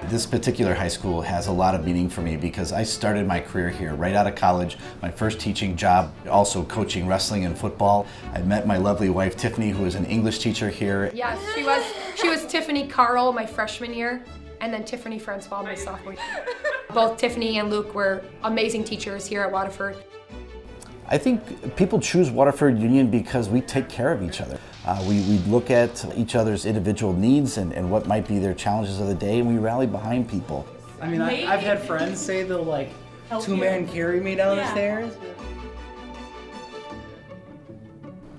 This particular high school has a lot of meaning for me because I started my career here right out of college, my first teaching job, also coaching wrestling and football. I met my lovely wife Tiffany, who is an English teacher here. Yes, she was Tiffany Carl my freshman year, and then Tiffany Francois my sophomore year. Both Tiffany and Luke were amazing teachers here at Waterford. I think people choose Waterford Union because we take care of each other. We look at each other's individual needs and what might be their challenges of the day, and we rally behind people. I mean, I've had friends say they'll like two-man carry me down the stairs.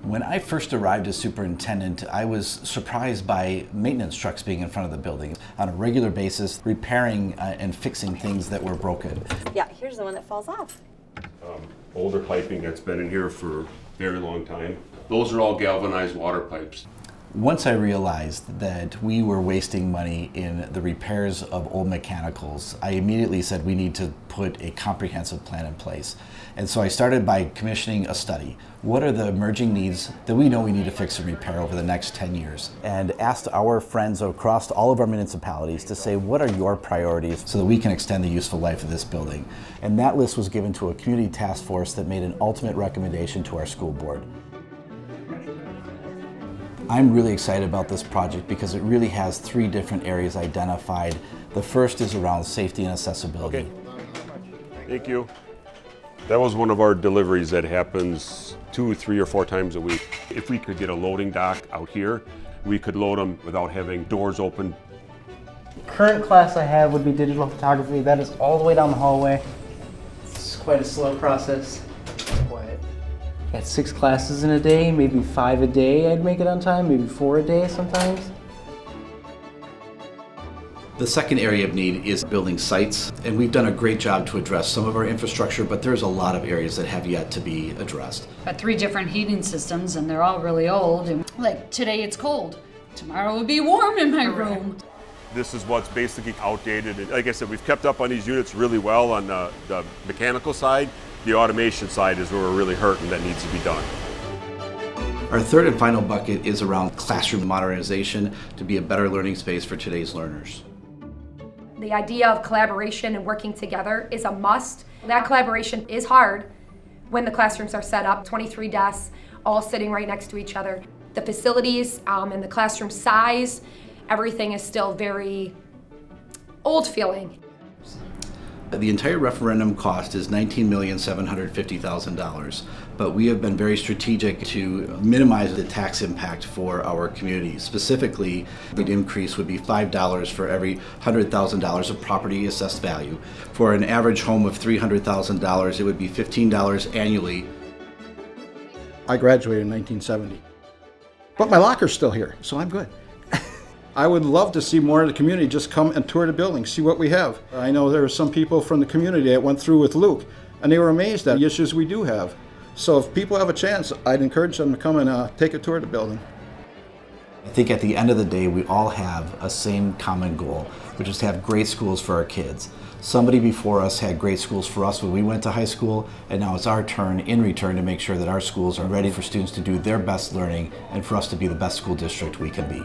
When I first arrived as superintendent, I was surprised by maintenance trucks being in front of the building on a regular basis, repairing and fixing things that were broken. Yeah, here's the one that falls off. Older piping that's been in here for a very long time. Those are all galvanized water pipes. Once I realized that we were wasting money in the repairs of old mechanicals, I immediately said we need to put a comprehensive plan in place. And so I started by commissioning a study. What are the emerging needs that we know we need to fix and repair over the next 10 years? And asked our friends across all of our municipalities to say, what are your priorities so that we can extend the useful life of this building? And that list was given to a community task force that made an ultimate recommendation to our school board. I'm really excited about this project because it really has 3 different areas identified. The first is around safety and accessibility. Okay. Thank you. That was one of our deliveries that happens 2, 3, or 4 times a week. If we could get a loading dock out here, we could load them without having doors open. Current class I have would be digital photography. That is all the way down the hallway. It's quite a slow process. Quiet. Got 6 classes in a day, maybe 5 a day I'd make it on time, maybe 4 a day sometimes. The second area of need is building sites, and we've done a great job to address some of our infrastructure, but there's a lot of areas that have yet to be addressed. Got 3 different heating systems and they're all really old, and like today it's cold, tomorrow it'll be warm in my room. This is what's basically outdated. And like I said, we've kept up on these units really well on the mechanical side. The automation side is where we're really hurting, that needs to be done. Our third and final bucket is around classroom modernization to be a better learning space for today's learners. The idea of collaboration and working together is a must. That collaboration is hard when the classrooms are set up, 23 desks, all sitting right next to each other. The facilities and the classroom size, everything is still very old feeling. The entire referendum cost is $19,750,000, but we have been very strategic to minimize the tax impact for our community. Specifically, the increase would be $5 for every $100,000 of property assessed value. For an average home of $300,000, it would be $15 annually. I graduated in 1970, but my locker's still here, so I'm good. I would love to see more of the community just come and tour the building, see what we have. I know there are some people from the community that went through with Luke, and they were amazed at the issues we do have. So if people have a chance, I'd encourage them to come and take a tour of the building. I think at the end of the day, we all have a same common goal, which is to have great schools for our kids. Somebody before us had great schools for us when we went to high school, and now it's our turn in return to make sure that our schools are ready for students to do their best learning and for us to be the best school district we can be.